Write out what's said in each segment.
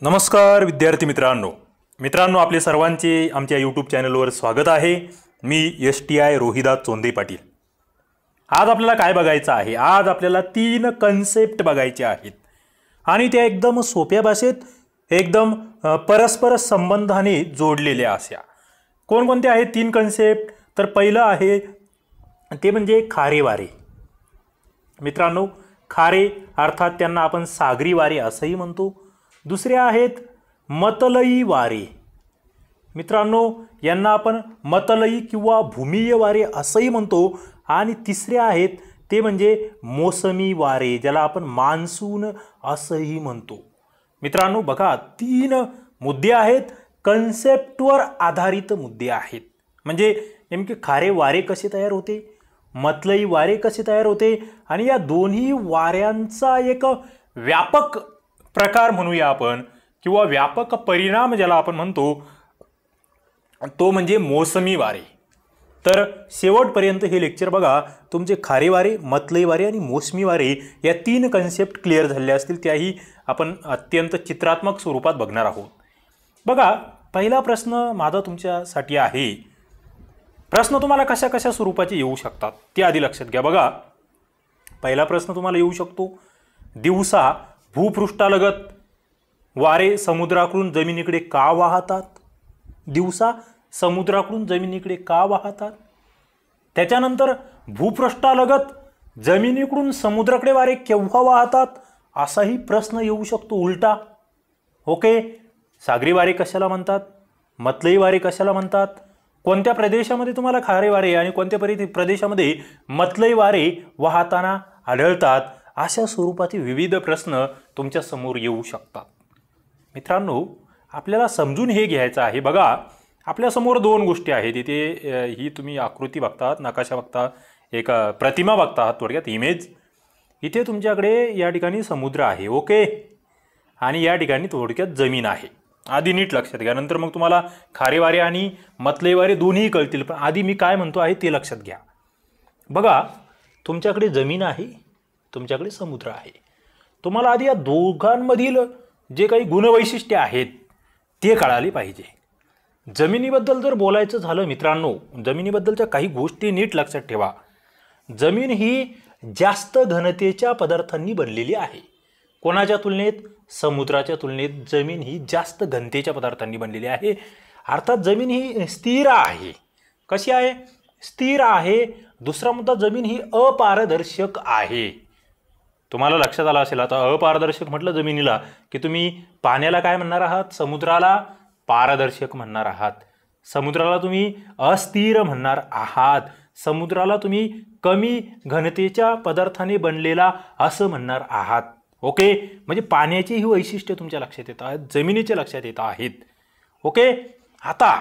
नमस्कार विद्यार्थी मित्रांनो आपले सर्वांचे आमच्या यूट्यूब चॅनलवर स्वागत आहे। मी STI रोहिदास चोंदे पाटील। आज आपल्याला काय बघायचं आहे? आज आपल्याला 3 कन्सेप्ट बघायचे आहेत आणि त्या एकदम सोप्या भाषेत एकदम परस्पर संबंधाने जोडलेल्या अशा। कोणकोणते आहेत 3 कन्सेप्ट? तर पहिलं आहे ते म्हणजे खारे वारे। मित्रांनो, खारे अर्थात त्यांना आपण सागरी वारे असंही म्हणतो। दुसरे आहेत मतलई वारे। मित्रांनो, यांना आपण मतलई किंवा भूमिय वारे असंही म्हणतो। आणि तिसरे आहेत ते म्हणजे मोसमी वारे, ज्याला आपण मान्सून असंही म्हणतो। मित्रांनो बघा, 3 मुद्दे आहेत, कन्सेप्टवर आधारित मुद्दे आहेत। म्हणजे नेमके खारे वारे कसे तयार होते, मतलई वारे कसे तयार होते आणि या दोन्ही वाऱ्यांचा एक व्यापक प्रकार म्हणूया आपण किंवा व्यापक परिणाम ज्याला आपण म्हणतो तो म्हणजे मोसमी वारे। तर शेवटपर्यंत हे लेक्चर बघा, तुमचे खारे वारे, मतलई वारे आणि मोसमी वारे या 3 कन्सेप्ट क्लिअर झाले असतील, त्याही आपण अत्यंत चित्रात्मक स्वरूपात बघणार आहोत। बघा, पहिला प्रश्न माझा तुमच्यासाठी आहे। प्रश्न तुम्हाला कशा कशा स्वरूपाचे येऊ शकतात ते आधी लक्षात घ्या। बघा, पहिला प्रश्न तुम्हाला येऊ शकतो, दिवसा भूपृष्ठालगत वारे समुद्राकडून जमिनीकडे का वाहतात? दिवसा समुद्राकडून जमिनीकडे का वाहतात? त्याच्यानंतर भूपृष्ठालगत जमिनीकडून समुद्राकडे वारे केव्हा वाहतात असाही प्रश्न येऊ शकतो उलटा। ओके, सागरी वारे कशाला म्हणतात, मतलई वारे कशाला म्हणतात, कोणत्या प्रदेशामध्ये तुम्हाला खारे वारे आणि कोणत्या प्रदेशामध्ये मतलई वारे वाहताना आढळतात, अशा स्वरूपाचे विविध प्रश्न तुमच्या समोर येऊ शकतात। मित्रांनो, आपल्याला समजून हे घ्यायचं आहे। बघा, आपल्या समोर 2 गोष्टी आहेत। इथे ही तुम्ही आकृती बघतात, नकाशा बघता, एक प्रतिमा बघता, थोडक्यात इमेज। इथे तुमच्याकडे या ठिकाणी समुद्र आहे, ओके, आणि या ठिकाणी थोडक्यात जमीन आहे। आधी नीट लक्षात घ्या, नंतर मग तुम्हाला खारे वारे आणि मतलई वारे दोन्ही कळतील, पण आधी मी काय म्हणतो आहे ते लक्षात घ्या। बघा, तुमच्याकडे जमीन आहे, तुमच्याकडे समुद्र आहे। तुम्हाला आधी या दोघांमधील जे काही गुणवैशिष्ट्ये आहेत ते कळाले पाहिजे। जमिनीबद्दल जर बोलायचं झालं मित्रांनो, जमिनीबद्दलच्या काही गोष्टी नीट लक्षात ठेवा। जमीन ही जास्त घनतेच्या पदार्थांनी बनलेली आहे। कोणाच्या तुलनेत? समुद्राच्या तुलनेत जमीन ही जास्त घनतेच्या पदार्थांनी बनलेली आहे। अर्थात जमीन ही स्थिर आहे। कशी आहे? स्थिर आहे। दुसरा मुद्दा, जमीन ही अपारदर्शक आहे। तुम्हाला लक्षात आलं असेल आता, अपारदर्शक म्हटलं जमिनीला की तुम्ही पाण्याला काय म्हणणार आहात? समुद्राला पारदर्शक म्हणणार आहात। समुद्राला तुम्ही अस्थिर म्हणणार आहात। समुद्राला तुम्ही कमी घनतेच्या पदार्थाने बनलेला असं म्हणणार आहात। ओके, म्हणजे पाण्याची ही वैशिष्ट्ये तुमच्या लक्षात येत आहेत, जमिनीच्या लक्षात येत आहेत। ओके, आता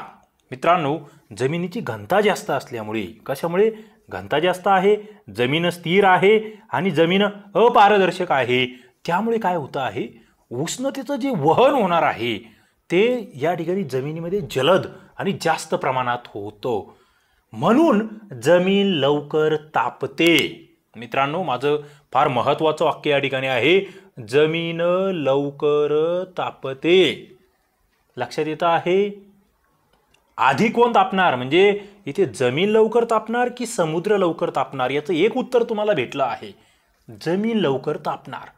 मित्रांनो, जमिनीची घनता जास्त असल्यामुळे, कशामुळे? घनता जास्त आहे, जमीन स्थिर आहे आणि जमीन अपारदर्शक आहे, त्यामुळे काय होतं आहे, उष्णतेचं जे वहन होणार आहे ते या ठिकाणी जमिनीमध्ये जलद आणि जास्त प्रमाणात होतं, म्हणून जमीन लवकर तापते। मित्रांनो, माझं फार महत्त्वाचं वाक्य या ठिकाणी आहे, जमीन लवकर तापते। लक्षात येतं आहे? आधी कोण तापणार? म्हणजे इथे जमीन लवकर तापणार की समुद्र लवकर तापणार, याचं एक उत्तर तुम्हाला भेटलं आहे, जमीन लवकर तापणार।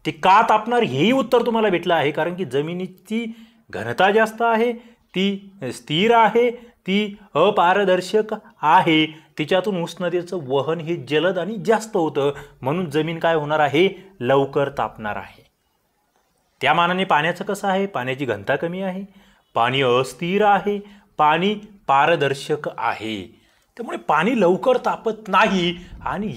ते का तापणार हेही उत्तर तुम्हाला भेटलं आहे, कारण की जमिनीची घनता जास्त आहे, ती स्थिर आहे, ती अपारदर्शक आहे, तिच्यातून उष्णतेचं वहन हे जलद आणि जास्त होतं, म्हणून जमीन काय होणार आहे? लवकर तापणार आहे। त्या मानाने पाण्याचं कसं आहे? पाण्याची घनता कमी आहे, पाणी अस्थिर आहे, पाणी पारदर्शक आहे, त्यामुळे पाणी लवकर तापत नाही। आणि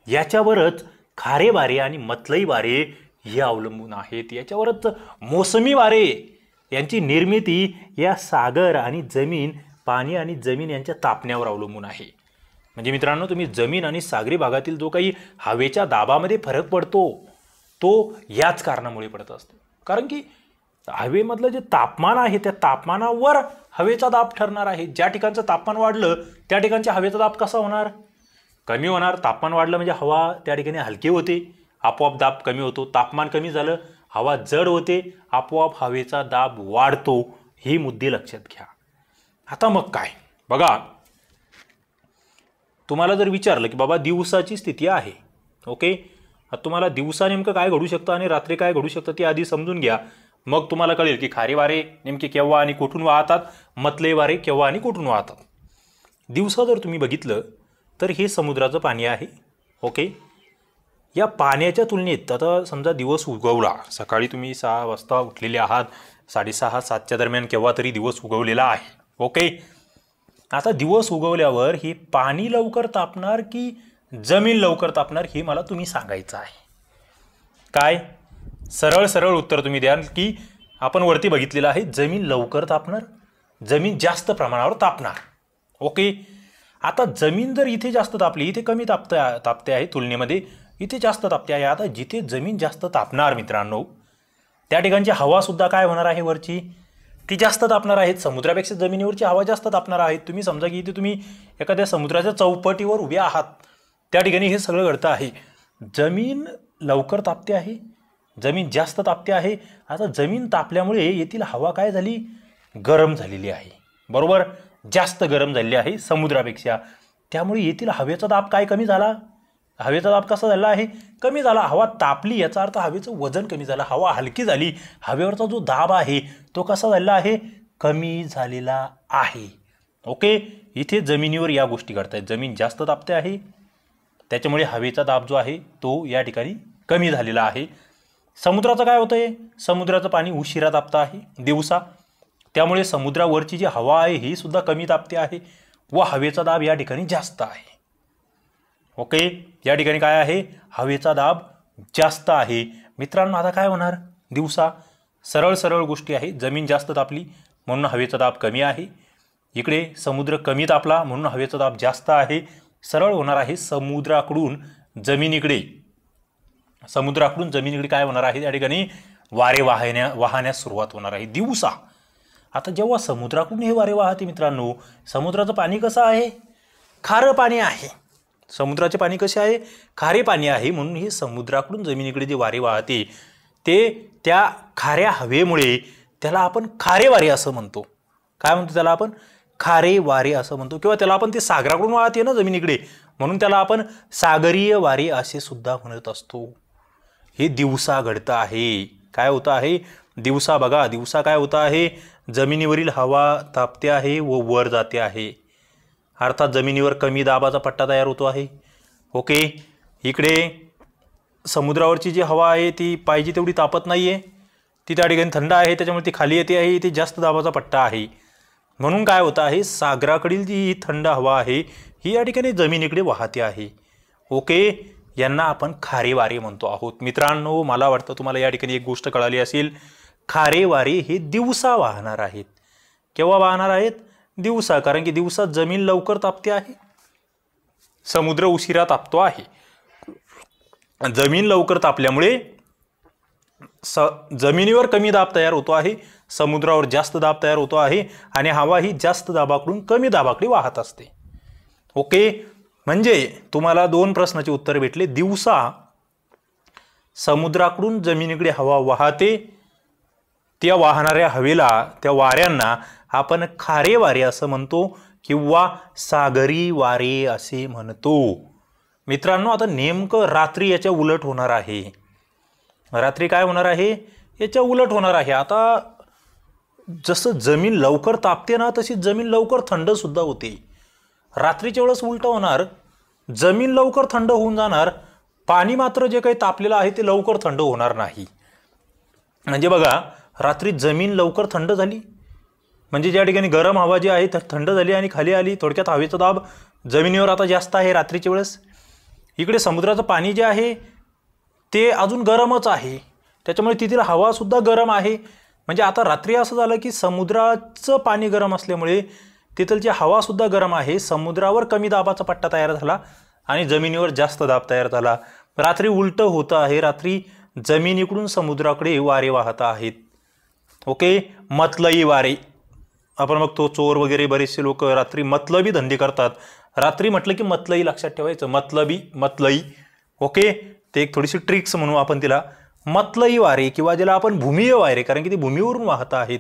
याच्यावरच खारे वारे आणि मतलई वारे हे अवलंबून आहेत। याच्यावरच मोसमी वारे यांची निर्मिती या सागर आणि जमीन, पाणी आणि जमीन यांच्या तापण्यावर अवलंबून आहे। म्हणजे मित्रांनो, तुम्ही जमीन आणि सागरी भागातील जो काही हवेच्या दाबामध्ये फरक पडतो तो याच कारणामुळे पडत असतो, कारण की हवेमधलं जे तापमान आहे त्या तापमानावर हवेचा दाब ठरणार आहे। ज्या ठिकाणचं तापमान वाढलं त्या ठिकाणच्या हवेचा दाब कसा होणार? कमी होणार। तापमान वाढलं म्हणजे हवा त्या ठिकाणी हलकी होते, आपोआप दाब कमी होतो। तापमान कमी झालं, हवा जड होते, आपोआप हवेचा दाब वाढतो, हे मुद्दे लक्षात घ्या. आता मग काय बघा, तुम्हाला जर विचारलं की बाबा दिवसाची स्थिती आहे, ओके, आता तुम्हाला दिवसा नेमकं काय घडू शकतं आणि रात्री काय घडू शकतं ते आधी समजून घ्या. मग तुम्हाला कळेल की खारे वारे नेमके केव्हा आणि कुठून वाहतात, मतले वारे केव्हा आणि कुठून वाहतात. दिवसा जर तुम्ही बघितलं तर हे समुद्राचं पाणी आहे, ओके. या पाण्याच्या तुलनेत आता समजा दिवस उगवला, सकाळी तुम्ही 6 वाजता उठलेले आहात, 6:30-7च्या दरम्यान केव्हा तरी दिवस उगवलेला आहे, ओके. आता दिवस उगवल्यावर हे पाणी लवकर तापणार की जमीन लवकर तापणार हे मला तुम्ही सांगायचं आहे. काय सरळ सरळ उत्तर तुम्ही द्याल की आपण वरती बघितलेलं आहे, जमीन लवकर तापणार, जमीन जास्त प्रमाणावर तापणार, ओके. आता जमीन जर इथे जास्त तापली, इथे कमी तापते आहे तुलनेमध्ये, इथे जास्त तापते आहे. आता जिथे जमीन जास्त तापणार मित्रांनो, त्या ठिकाणची हवासुद्धा काय होणार आहे, वरची ती जास्त तापणार आहेत. समुद्रापेक्षा जमिनीवरची हवा जास्त तापणार आहेत. तुम्ही समजा की इथे तुम्ही एखाद्या समुद्राच्या चौपटीवर उभे आहात, त्या ठिकाणी हे सगळं घडतं आहे. जमीन लवकर तापते आहे, जमीन जास्त तापते आहे. आता जमीन तापल्यामुळे येथील हवा काय झाली, गरम झालेली आहे, बरोबर, जास्त गरम झालेली आहे समुद्रापेक्षा. त्यामुळे येथील हवेचा दाब काय कमी झाला, हवेचा दाब कसा झाला आहे, कमी झाला. हवा तापली याचा अर्थ हवेचं वजन कमी झालं, हवा हलकी झाली, हवेवरचा जो दाब आहे तो कसा झालेला आहे, कमी झालेला आहे, ओके. इथे जमिनीवर या गोष्टी घडतायत, जमीन जास्त तापते आहे, त्याच्यामुळे हवेचा दाब जो आहे तो या ठिकाणी कमी झालेला आहे. समुद्राचं काय होतंय, समुद्राचं पाणी उशिरा तापतं आहे दिवसा, त्यामुळे समुद्रावरची जी हवा आहे ही सुद्धा कमी तापते आहे व हवेचा दाब या ठिकाणी जास्त आहे, ओके. या ठिकाणी काय आहे, हवेचा दाब जास्त आहे. मित्रांनो आता काय होणार, दिवसा सरळ सरळ गोष्टी आहे, जमीन जास्त तापली म्हणून हवेचा दाब कमी आहे, इकडे समुद्र कमी तापला म्हणून हवेचा दाब जास्त आहे. सरळ होणार आहे, समुद्राकडून जमिनीकडे काय होणार आहे, त्या ठिकाणी वारे वाहण्यास सुरुवात होणार आहे दिवसा. आता जेव्हा समुद्राकडून हे वारे वाहते मित्रांनो, समुद्राचं पाणी कसं आहे, खारं पाणी आहे. समुद्राचे पाणी कसे आहे, खारे पाणी आहे, म्हणून हे समुद्राकडून जमिनीकडे जे वारे वाहते ते त्या खाऱ्या हवेमुळे त्याला आपण खारे वारे असं म्हणतो. काय म्हणतो त्याला आपण, खारे वारे असं म्हणतो. किंवा त्याला आपण ते सागराकडून वाहते ना जमिनीकडे, म्हणून त्याला आपण सागरीय वारे असे सुद्धा म्हणत असतो. हे दिवसा घडतं आहे. काय होतं आहे, दिवसा बघा, दिवसा काय होतं आहे, जमिनीवरील हवा तापते आहे व वर जाते आहे, अर्थात जमिनीवर कमी दाबाचा पट्टा तयार होतो आहे, ओके. इकडे समुद्रावरची जी हवा आहे ती पाहिजे तेवढी तापत नाही आहे, ती त्या ठिकाणी थंड आहे, त्याच्यामुळे ती खाली येते आहे, इथे जास्त दाबाचा पट्टा आहे. म्हणून काय होतं आहे, सागराकडील जी थंड हवा आहे ही या ठिकाणी जमिनीकडे वाहते आहे, ओके. यांना आपण खारे वारे म्हणतो आहोत. मित्रांनो मला वाटतं तुम्हाला या ठिकाणी एक गोष्ट कळाली असेल, खारे वारे हे दिवसा वाहणार आहेत. केव्हा वाहणार आहेत, दिवसा, कारण की दिवसा जमीन लवकर तापते आहे, समुद्र उशिरा तापतो आहे. जमीन लवकर तापल्यामुळे जमिनीवर कमी दाब तयार होतो आहे, समुद्रावर जास्त दाब तयार होतो आहे आणि हवा ही जास्त दाबाकडून कमी दाबाकडे वाहत असते, ओके. म्हणजे तुम्हाला 2 प्रश्नाचे उत्तर भेटले. दिवसा समुद्राकडून जमिनीकडे हवा वाहते, त्या वाहणाऱ्या हवेला, त्या वाऱ्यांना आपण खारे वारे असं म्हणतो किंवा सागरी वारे असे म्हणतो. मित्रांनो आता नेमकं रात्री याच्या उलट होणार आहे. रात्री काय होणार आहे, याच्या उलट होणार आहे. आता जसं जमीन लवकर तापते ना, तशी जमीन लवकर थंड सुद्धा होते. रात्रीच्या वेळेस उलट होणार, जमीन लवकर थंड होऊन जाणार, पाणी मात्र जे काही तापलेलं आहे ते लवकर थंड होणार नाही. म्हणजे बघा, रात्री जमीन लवकर थंड झाली म्हणजे ज्या ठिकाणी गरम हवा जी आहे थंड झाली आणि खाली आली, थोडक्यात हवेचा दाब जमिनीवर आता जास्त आहे रात्रीच्या वेळेस. इकडे समुद्राचं पाणी जे आहे ते अजून गरमच आहे, त्याच्यामुळे तिथील हवा सुद्धा गरम आहे. म्हणजे आता रात्री असं झालं की समुद्राचं पाणी गरम असल्यामुळे तिथलची हवा सुद्धा गरम आहे, समुद्रावर कमी दाबाचा पट्टा तयार झाला आणि जमिनीवर जास्त दाब तयार झाला. रात्री उलट होतं आहे, रात्री जमिनीकडून समुद्राकडे वारे वाहत आहेत, ओके. मतलई वारे आपण बघतो, चोर वगैरे बरेचसे लोक रात्री मतलबी धंदे करतात. रात्री म्हटलं की मतलई लक्षात ठेवायचं, मतलई, ओके. ते एक थोडीशी ट्रिक्स म्हणू आपण तिला. मतलई वारे किंवा ज्याला आपण भूमीय वारे, कारण की ते भूमीवरून वाहत आहेत.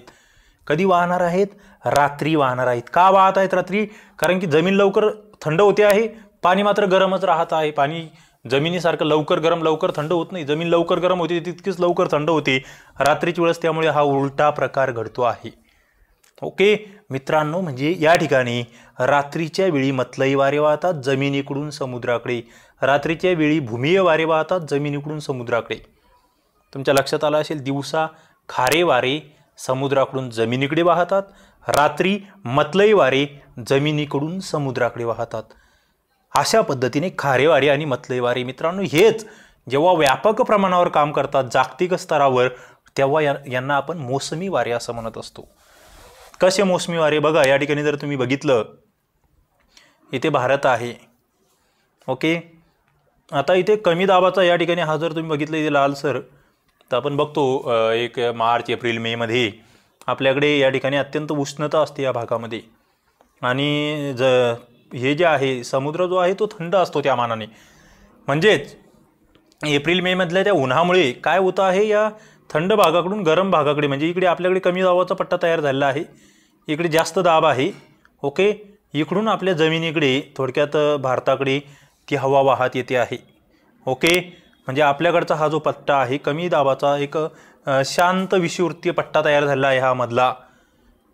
कधी वाहणार आहेत? रात्री वाहणार आहेत. का वाहत आहेत रात्री? कारण की जमीन लवकर थंड होते आहे, पाणी मात्र गरमच राहत आहे. पाणी जमिनीसारखं लवकर गरम लवकर थंड होत नाही. जमीन लवकर गरम होते तितकीच लवकर थंड होते रात्रीच्या वेळेस. त्यामुळे हा उलटा प्रकार घडतो आहे. ओके मित्रांनो, म्हणजे या ठिकाणी रात्रीच्या वेळी मतलई वारे वाहतात जमिनीकडून समुद्राकडे, रात्रीच्या वेळी भूमीय वारे वाहतात जमिनीकडून समुद्राकडे. तुमच्या लक्षात आलं असेल, दिवसा खारे वारे समुद्राकडून जमिनीकडे वाहतात, रात्री मतलई वारे जमिनीकडून समुद्राकडे वाहतात. अशा पद्धतीने खारे वारे आणि मतलई वारे मित्रांनो हेच जेव्हा व्यापक प्रमाणावर काम करतात जागतिक स्तरावर, तेव्हा यांना आपण मोसमी वारे असं म्हणत असतो. कसे मोसमी वारे? बघा या ठिकाणी जर तुम्ही बघितलं, इथे भारत आहे. ओके, आता इथे कमी दाबाचा या ठिकाणी हा जर तुम्ही बघितलं इथे लालसर, तर आपण बघतो एक मार्च एप्रिल मे मध्ये आपल्याकडे या ठिकाणी अत्यंत उष्णता असते या भागामध्ये. आणि हे जे आहे समुद्र जो आहे तो थंड असतो त्या मानाने. म्हणजेच एप्रिल मे मधल्या त्या उन्हामुळे काय होतं आहे, या थंड भागाकडून गरम भागाकडे, म्हणजे इकडे आपल्याकडे कमी दाबाचा पट्टा तयार झालेला आहे, इकडे जास्त दाब आहे. ओके, इकडून आपल्या जमिनीकडे थोडक्यात भारताकडे ती हवा वाहत येते आहे. ओके, म्हणजे आपल्याकडचा हा जो पट्टा आहे कमी दाबाचा एक शांत विषुववृत्तीय पट्टा तयार झालेला आहे हा मधला,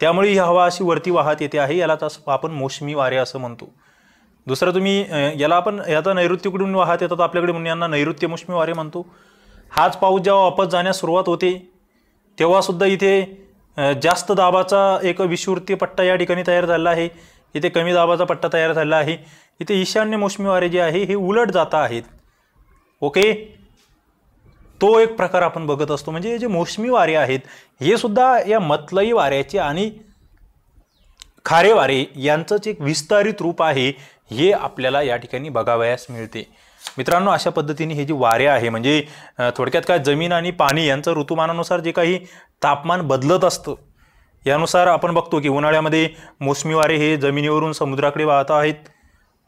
त्यामुळे ही हवा अशी वरती वाहत येते आहे. यालाच आपण मोसमी वारे असं म्हणतो. दुसरं तुम्ही याला आपण याचा नैऋत्यकडून वाहत येतात आपल्याकडे म्हणून यांना नैऋत्य मोसमी वारे म्हणतो. हाच पाऊस जेव्हा वापस जाण्यास सुरुवात होते तेव्हासुद्धा इथे जास्त दाबाचा एक विषुववृत्तीय पट्टा या ठिकाणी तयार झाला आहे, इथे कमी दाबाचा पट्टा तयार झाला आहे. इथे ईशान्य मोसमी वारे जे आहे हे उलट जात आहेत. ओके, तो एक प्रकार आपण बघत असतो. म्हणजे हे जे मोसमी वारे आहेत हे सुद्धा या मतलई वाऱ्याचे आणि खारे वारे यांचंच एक विस्तारित रूप आहे, हे आपल्याला या ठिकाणी बघावयास मिळते. मित्रांनो, अशा पद्धतीने हे जे वारे आहे म्हणजे थोडक्यात काय, जमीन आणि पाणी यांचं ऋतुमानानुसार जे काही तापमान बदलत असतं यानुसार आपण बघतो की उन्हाळ्यामध्ये मोसमी वारे हे जमिनीवरून समुद्राकडे वाहत आहेत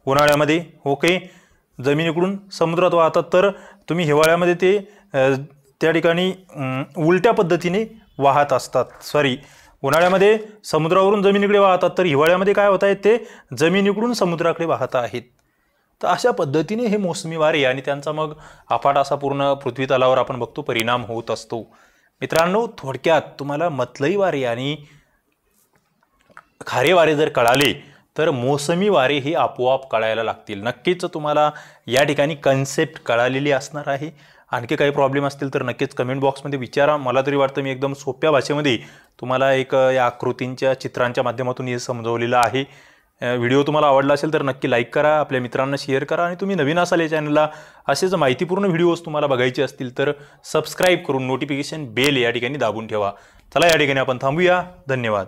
उन्हाळ्यामध्ये. ओके, जमिनीकडून समुद्रात वाहतात. तर तुम्ही हिवाळ्यामध्ये ते त्या ठिकाणी उलट्या पद्धतीने वाहत असतात. उन्हाळ्यामध्ये समुद्रावरून जमिनीकडे वाहतात, तर हिवाळ्यामध्ये काय होत आहेत, ते जमिनीकडून समुद्राकडे वाहत आहेत. तर अशा पद्धतीने हे मोसमी वारे आणि त्यांचा मग अफाट असा पूर्ण पृथ्वी तलावर आपण बघतो परिणाम होत असतो. मित्रांनो, थोडक्यात तुम्हाला मतलई वारे आणि खारे वारे जर कळाले तर मोसमी वारे हे आपोआप कळायला लागतील. नक्कीच तुम्हाला या ठिकाणी कन्सेप्ट कळालेली असणार आहे. आणखी काही प्रॉब्लेम असतील तर नक्कीच कमेंट बॉक्समध्ये विचारा. मला तरी वाटतं मी एकदम सोप्या भाषेमध्ये तुम्हाला एक या आकृतींच्या चित्रांच्या माध्यमातून हे समजवलेलं आहे. व्हिडिओ तुम्हाला आवडला असेल तर नक्की लाईक करा, आपल्या मित्रांना शेअर करा आणि तुम्ही नवीन असाल या चॅनलला, असेच माहितीपूर्ण व्हिडिओज तुम्हाला बघायचे असतील तर सबस्क्राईब करून नोटिफिकेशन बेल या ठिकाणी दाबून ठेवा. चला या ठिकाणी आपण थांबूया. धन्यवाद.